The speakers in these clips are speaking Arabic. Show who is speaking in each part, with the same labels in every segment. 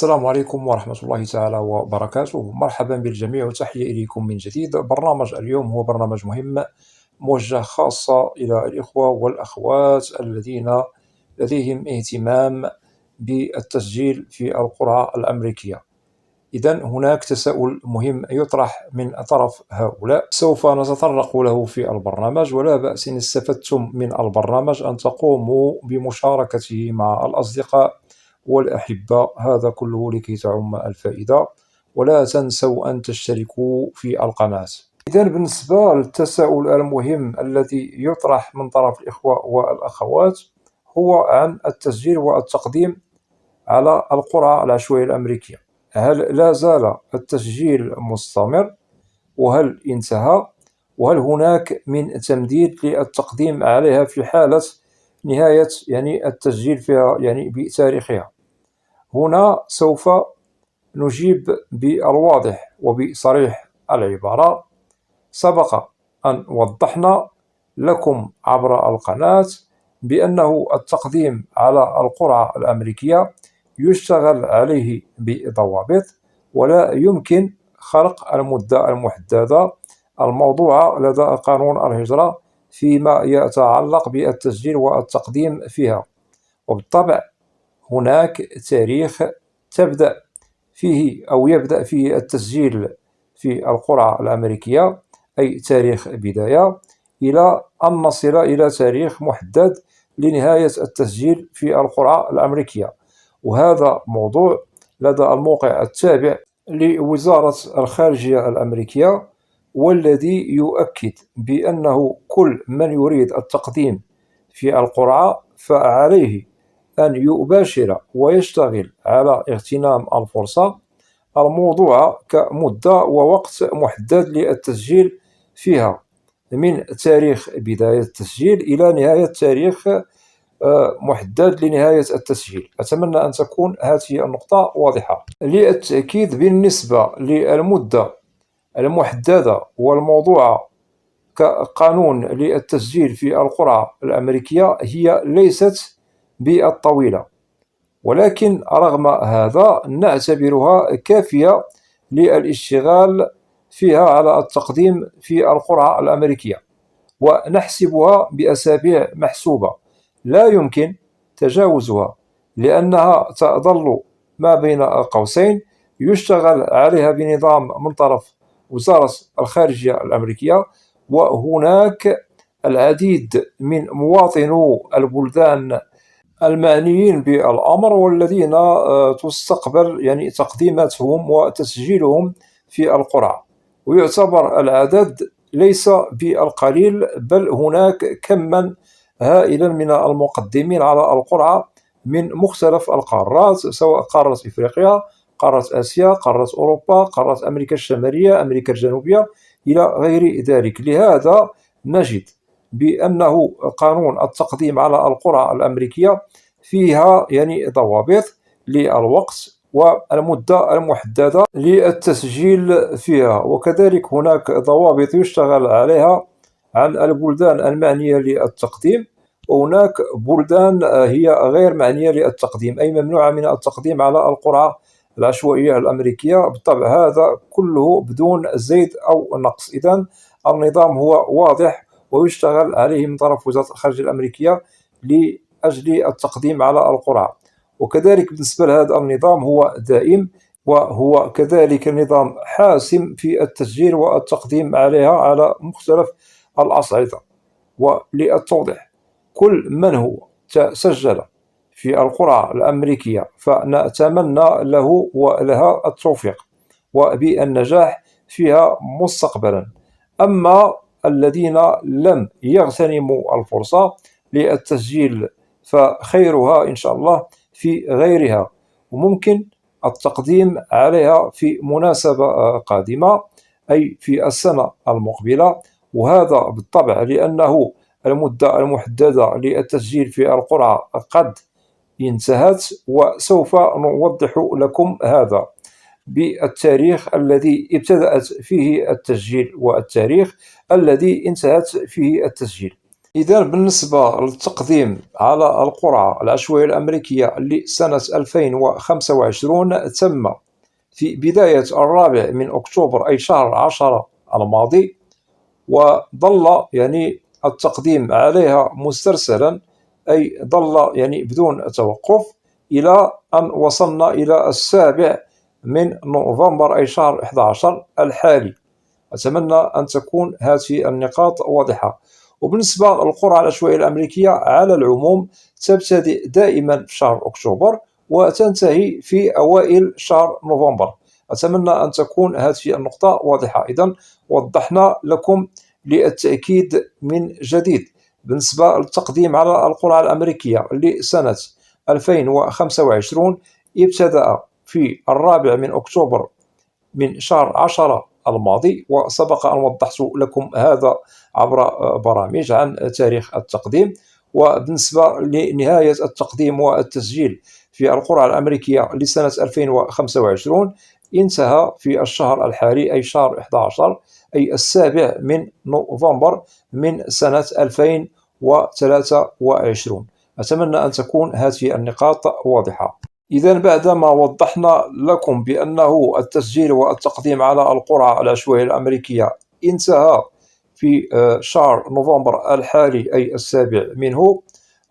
Speaker 1: السلام عليكم ورحمة الله تعالى وبركاته. مرحبا بالجميع وتحية إليكم من جديد. برنامج اليوم هو برنامج مهم موجه خاصة إلى الإخوة والأخوات الذين لديهم اهتمام بالتسجيل في القرعة الأمريكية. إذن هناك تساؤل مهم يطرح من طرف هؤلاء، سوف نتطرق له في البرنامج، ولا بأس إن استفدتم من البرنامج أن تقوموا بمشاركته مع الأصدقاء والأحبة، هذا كله لكي تعم الفائدة. ولا تنسوا أن تشتركوا في القناة. إذن بالنسبة للتساؤل المهم الذي يطرح من طرف الإخوة والأخوات هو عن التسجيل والتقديم على القرعة العشوائية الأمريكية. هل لا زال التسجيل مستمر؟ وهل انتهى؟ وهل هناك من تمديد للتقديم عليها في حالة نهاية التسجيل فيها بتاريخها؟ هنا سوف نجيب بالواضح وبصريح العبارة. سبق أن وضحنا لكم عبر القناة بأنه التقديم على القرعة الأمريكية يشتغل عليه بضوابط، ولا يمكن خرق المدة المحددة الموضوعة لدى قانون الهجرة فيما يتعلق بالتسجيل والتقديم فيها. وبالطبع هناك تاريخ تبدأ فيه أو يبدأ فيه التسجيل في القرعة الأمريكية، أي تاريخ بداية، إلى أن نصل إلى تاريخ محدد لنهاية التسجيل في القرعة الأمريكية. وهذا موضوع لدى الموقع التابع لوزارة الخارجية الأمريكية، والذي يؤكد بأنه كل من يريد التقديم في القرعة فعليه أن يباشر ويشتغل على اغتنام الفرصة الموضوعة كمدة ووقت محدد للتسجيل فيها، من تاريخ بداية التسجيل إلى نهاية تاريخ محدد لنهاية التسجيل. أتمنى أن تكون هذه النقطة واضحة. للتأكيد، بالنسبة للمدة المحددة والموضوعة كقانون للتسجيل في القرعة الأمريكية هي ليست بالطويلة، ولكن رغم هذا نعتبرها كافية للاشتغال فيها على التقديم في القرعة الأمريكية، ونحسبها بأسابيع محسوبة لا يمكن تجاوزها، لأنها تظل ما بين قوسين يشتغل عليها بنظام من طرف وزارة الخارجية الأمريكية. وهناك العديد من مواطنو البلدان المعنيين بالأمر والذين تستقبل تقديماتهم وتسجيلهم في القرعة، ويعتبر العدد ليس بالقليل، بل هناك كما هائلا من المقدمين على القرعة من مختلف القارات، سواء قارة إفريقيا، قارة آسيا، قارة أوروبا، قارة أمريكا الشمالية، أمريكا الجنوبية، إلى غير ذلك. لهذا نجد بأنه قانون التقديم على القرعة الأمريكية فيها ضوابط للوقت والمدة المحددة للتسجيل فيها، وكذلك هناك ضوابط يشتغل عليها عن البلدان المعنية للتقديم، وهناك بلدان هي غير معنية للتقديم، أي ممنوعة من التقديم على القرعة العشوائية الأمريكية. بالطبع هذا كله بدون زيد أو نقص. إذن النظام هو واضح ويشتغل عليه من طرف وزارة الخارجية الأمريكية لأجل التقديم على القرعة. وكذلك بالنسبة لهذا النظام هو دائم، وهو كذلك نظام حاسم في التسجيل والتقديم عليها على مختلف الأصعدة. وللتوضيح، كل من هو تسجل في القرعة الأمريكية فنتمنى له ولها التوفيق وبالنجاح فيها مستقبلا. أما الذين لم يغتنموا الفرصة للتسجيل فخيرها إن شاء الله في غيرها، وممكن التقديم عليها في مناسبة قادمة، أي في السنة المقبلة. وهذا بالطبع لأنه المدة المحددة للتسجيل في القرعة قد انتهت، وسوف نوضح لكم هذا بالتاريخ الذي ابتدأت فيه التسجيل والتاريخ الذي انتهت فيه التسجيل. إذا بالنسبة للتقديم على القرعة العشوائية الأمريكية لسنة 2025 تم في بداية 4 أكتوبر أي شهر 10 الماضي، وظل التقديم عليها مسترسلا، أي ظل بدون توقف إلى أن وصلنا إلى 7 نوفمبر أي شهر 11 الحالي. أتمنى أن تكون هذه النقاط واضحة. وبالنسبة للقرعة العشوائية الأمريكية على العموم تبتدئ دائما في شهر أكتوبر وتنتهي في أوائل شهر نوفمبر. أتمنى أن تكون هذه النقطة واضحة. إذن وضحنا لكم للتأكيد من جديد بالنسبة للتقديم على القرعة الأمريكية لسنة 2025 ابتدأ في 4 أكتوبر من شهر 10 الماضي، وسبق أن وضحت لكم هذا عبر برامج عن تاريخ التقديم. وبالنسبة لنهاية التقديم والتسجيل في القرعة الأمريكية لسنة 2025 انتهى في الشهر الحالي أي شهر 11 أي 7 نوفمبر من سنة 2023. أتمنى أن تكون هذه النقاط واضحة. إذا بعدما وضحنا لكم بأنه التسجيل والتقديم على القرعة العشوائية الأمريكية انتهى في شهر نوفمبر الحالي أي 7 منه،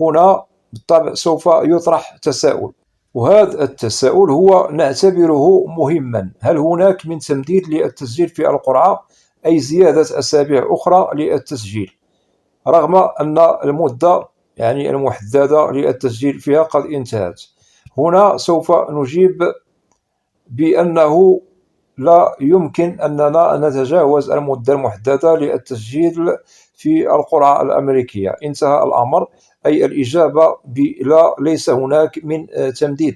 Speaker 1: هنا بالطبع سوف يطرح تساؤل، وهذا التساؤل هو نعتبره مهما: هل هناك من تمديد للتسجيل في القرعة أي زيادة أسابيع أخرى للتسجيل، رغم أن المدة المحددة للتسجيل فيها قد انتهت؟ هنا سوف نجيب بأنه لا يمكن أننا نتجاوز المدة المحددة للتسجيل في القرعة الأمريكية. انتهى الأمر، أي الإجابة بلا، ليس هناك من تمديد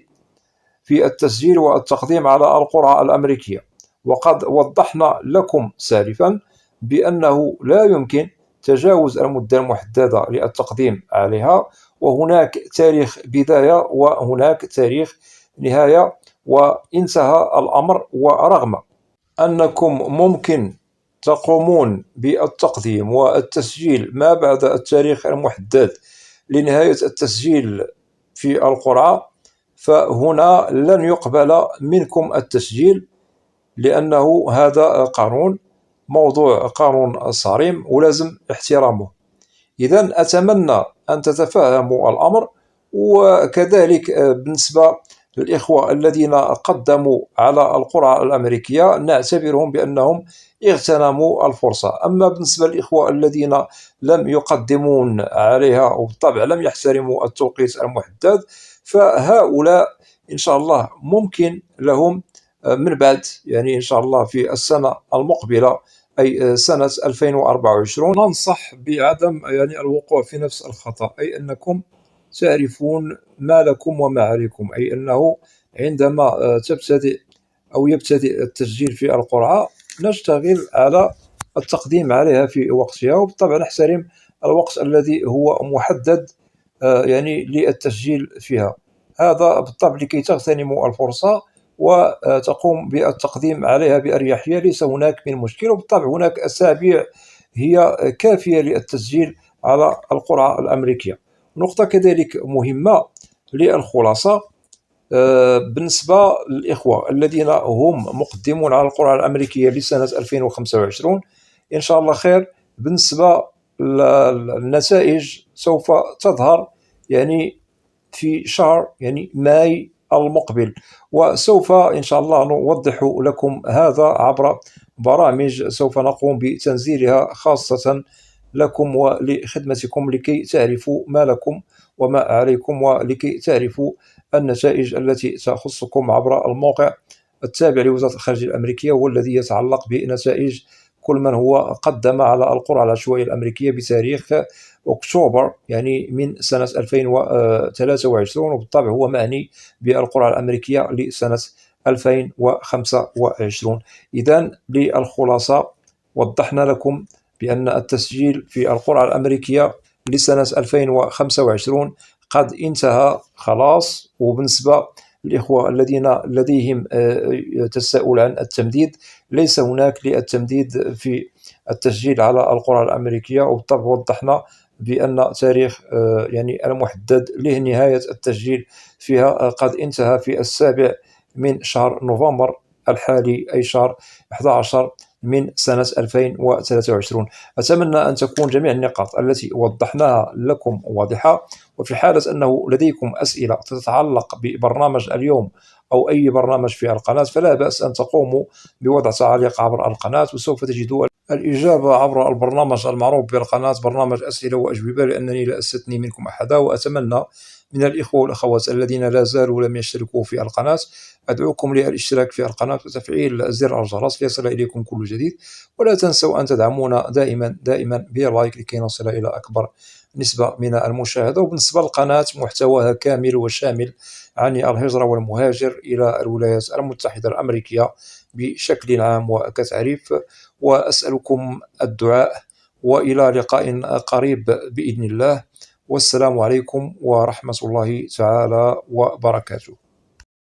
Speaker 1: في التسجيل والتقديم على القرعة الأمريكية. وقد وضحنا لكم سالفا بأنه لا يمكن تجاوز المدة المحددة للتقديم عليها، وهناك تاريخ بداية وهناك تاريخ نهاية، وانتهى الأمر. ورغم أنكم ممكن تقومون بالتقديم والتسجيل ما بعد التاريخ المحدد لنهاية التسجيل في القرعة، فهنا لن يقبل منكم التسجيل، لأنه هذا قانون صارم ولازم احترامه. إذا أتمنى أن تتفهموا الأمر. وكذلك بالنسبة للإخوة الذين قدموا على القرعة الأمريكية نعتبرهم بأنهم اغتنموا الفرصة. أما بالنسبة للإخوة الذين لم يقدمون عليها وبالطبع لم يحترموا التوقيت المحدد، فهؤلاء إن شاء الله ممكن لهم من بعد إن شاء الله في السنة المقبلة أي سنة 2024 ننصح بعدم الوقوع في نفس الخطأ، أي أنكم تعرفون ما لكم وما عليكم. أي أنه عندما يبتدئ التسجيل في القرعة نشتغل على التقديم عليها في وقتها، وبالطبع نحترم الوقت الذي هو محدد للتسجيل فيها. هذا بالطبع لكي تغتنموا الفرصة وتقوم بالتقديم عليها بأريحية، ليس هناك من مشكل. وبالطبع هناك أسابيع هي كافية للتسجيل على القرعة الأمريكية. نقطة كذلك مهمة للخلاصة بالنسبة للإخوة الذين هم مقدمون على القرعة الأمريكية لسنة 2025 إن شاء الله خير. بالنسبة للنتائج سوف تظهر في شهر ماي المقبل، وسوف إن شاء الله نوضح لكم هذا عبر برامج سوف نقوم بتنزيلها خاصة لكم ولخدمتكم، لكي تعرفوا ما لكم وما عليكم، ولكي تعرفوا النتائج التي تخصكم عبر الموقع التابع لوزارة الخارجية الأمريكية، والذي يتعلق بنتائج كل من هو قدم على القرعة العشوائية الأمريكية بتاريخ أكتوبر من سنة 2023، وبالطبع هو معني بالقرعة الأمريكية لسنة 2025. إذن للخلاصة وضحنا لكم بأن التسجيل في القرعة الأمريكية لسنة 2025 قد انتهى خلاص. وبالنسبة للإخوة الذين لديهم تساؤل عن التمديد، ليس هناك للتمديد في التسجيل على القرعة الأمريكية، وبالطبع وضحنا بأن تاريخ يعني المحدد له نهاية التسجيل فيها قد انتهى في 7 من شهر نوفمبر الحالي، أي شهر 11 من سنة 2023. أتمنى أن تكون جميع النقاط التي وضحناها لكم واضحة، وفي حالة أنه لديكم أسئلة تتعلق ببرنامج اليوم أو أي برنامج في القناة فلا بأس أن تقوموا بوضع تعليق عبر القناة، وسوف تجدوا الإجابة عبر البرنامج المعروف بالقناة، برنامج أسئلة وأجوبة، لأنني لا أستثني منكم أحدا. وأتمنى من الإخوة والأخوات الذين لا زالوا لم يشتركوا في القناة، أدعوكم للاشتراك في القناة وتفعيل زر الجرس ليصل إليكم كل جديد. ولا تنسوا أن تدعمونا دائما بلايك لكي نصل إلى أكبر نسبة من المشاهدة. وبالنسبة للقناة محتواها كامل وشامل عن الهجرة والمهاجر إلى الولايات المتحدة الأمريكية بشكل عام وكتعريف. وأسألكم الدعاء، وإلى لقاء قريب بإذن الله، والسلام عليكم ورحمة الله تعالى وبركاته.